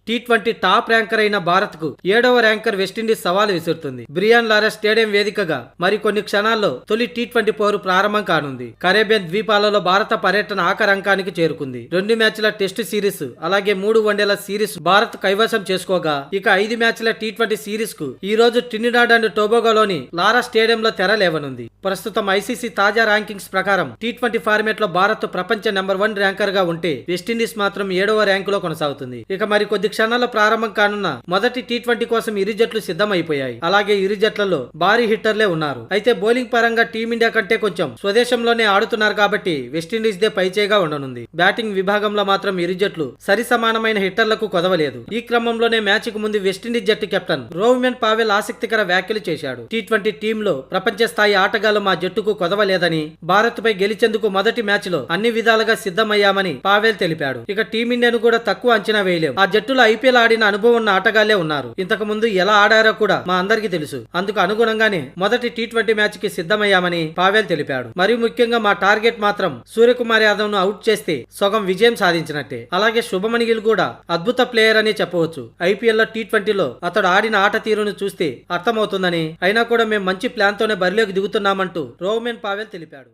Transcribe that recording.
T20 top ranker అయిన భారత్ కు 7వ ర్యాంకర్ వెస్టిండీస్ సవాల్ విసురుతుంది. బ్రియాన్ లారా స్టేడియం వేదికగా మరికొన్ని క్షణాల్లో తొలి టీ20 పోరు ప్రారంభం కానుంది. కరేబియన్ ద్వీపాలలో భారత పర్యటన ఆఖరంకానికి చేరుకుంది. 2 మ్యాచ్ల టెస్ట్ సిరీస్ అలాగే 3 వన్డేల సిరీస్ భారత్ కైవసం చేసుకోగా ఇక 5 మ్యాచ్ల టీ20 సిరీస్ కు ఈ రోజు ట్రినిడాడ్ అండ్ టొబాగోలోని లారా స్టేడియంలో తెరలేవనుంది. ప్రస్తుతం ఐసీసీ తాజా ర్యాంకింగ్స్ ప్రకారం టీ20 ఫార్మేట్ లో భారత్ ప్రపంచ నెంబర్ 1 ర్యాంకర్ గా ఉంటే వెస్టిండీస్ మాత్రం 7వ ర్యాంకులో కొనసాగుతుంది. ఇక మరి కొద్ది క్షణాల్లో ప్రారంభం కానున్న మొదటి టీ20 కోసం ఇరు జట్లు సిద్ధమైపోయాయి. అలాగే ఇరు జట్లలో భారీ హిట్టర్లే ఉన్నారు. అయితే బౌలింగ్ పరంగా టీమిండియా కంటే కొంచెం స్వదేశంలోనే ఆడుతున్నారు కాబట్టి వెస్టిండీస్ దే పైచేగా ఉండనుంది. బ్యాటింగ్ విభాగంలో మాత్రం ఇరు జట్లు సరి సమానమైన హిట్టర్లకు కొదవలేదు. ఈ క్రమంలోనే మ్యాచ్ కు ముందు వెస్టిండీస్ జట్టు కెప్టెన్ రోవ్మెన్ పావెల్ ఆసక్తికర వ్యాఖ్యలు చేశాడు. టీ20 టీంలో ప్రపంచ స్థాయి ఆటగాళ్లు మా జట్టుకు కొదవలేదని, భారత్ పై గెలిచేందుకు మొదటి మ్యాచ్ లో అన్ని విధాలుగా సిద్ధమయ్యామని పావెల్ తెలిపాడు. ఇక టీమిండియాను కూడా తక్కువ అంచనా వేయలేం. ఆ జట్టులో ఐపీఎల్ ఆడిన అనుభవం ఉన్న ఆటగాళ్లే ఉన్నారు. ఇంతకు ముందు ఎలా ఆడారో కూడా మా అందరికీ తెలుసు. అందుకు అనుగుణంగానే మొదటి టీ20 మ్యాచ్ కి సిద్ధమయ్యామని పావెల్ తెలిపాడు. మరియు ముఖ్యంగా మా టార్గెట్ మాత్రం సూర్యకుమార్ యాదవ్ ను అవుట్ చేస్తే సగం విజయం సాధించినట్టే. అలాగే శుభమన్ గిల్ కూడా అద్భుత ప్లేయర్ అని చెప్పవచ్చు. ఐపీఎల్ లో టీ20లో అతడు ఆడిన ఆట తీరును చూస్తే అర్థమవుతుందని, అయినా కూడా మేము మంచి ప్లాన్ తోనే బరిలోకి దిగుతున్నామంటూ రోవ్మెన్ పావెల్ తెలిపాడు.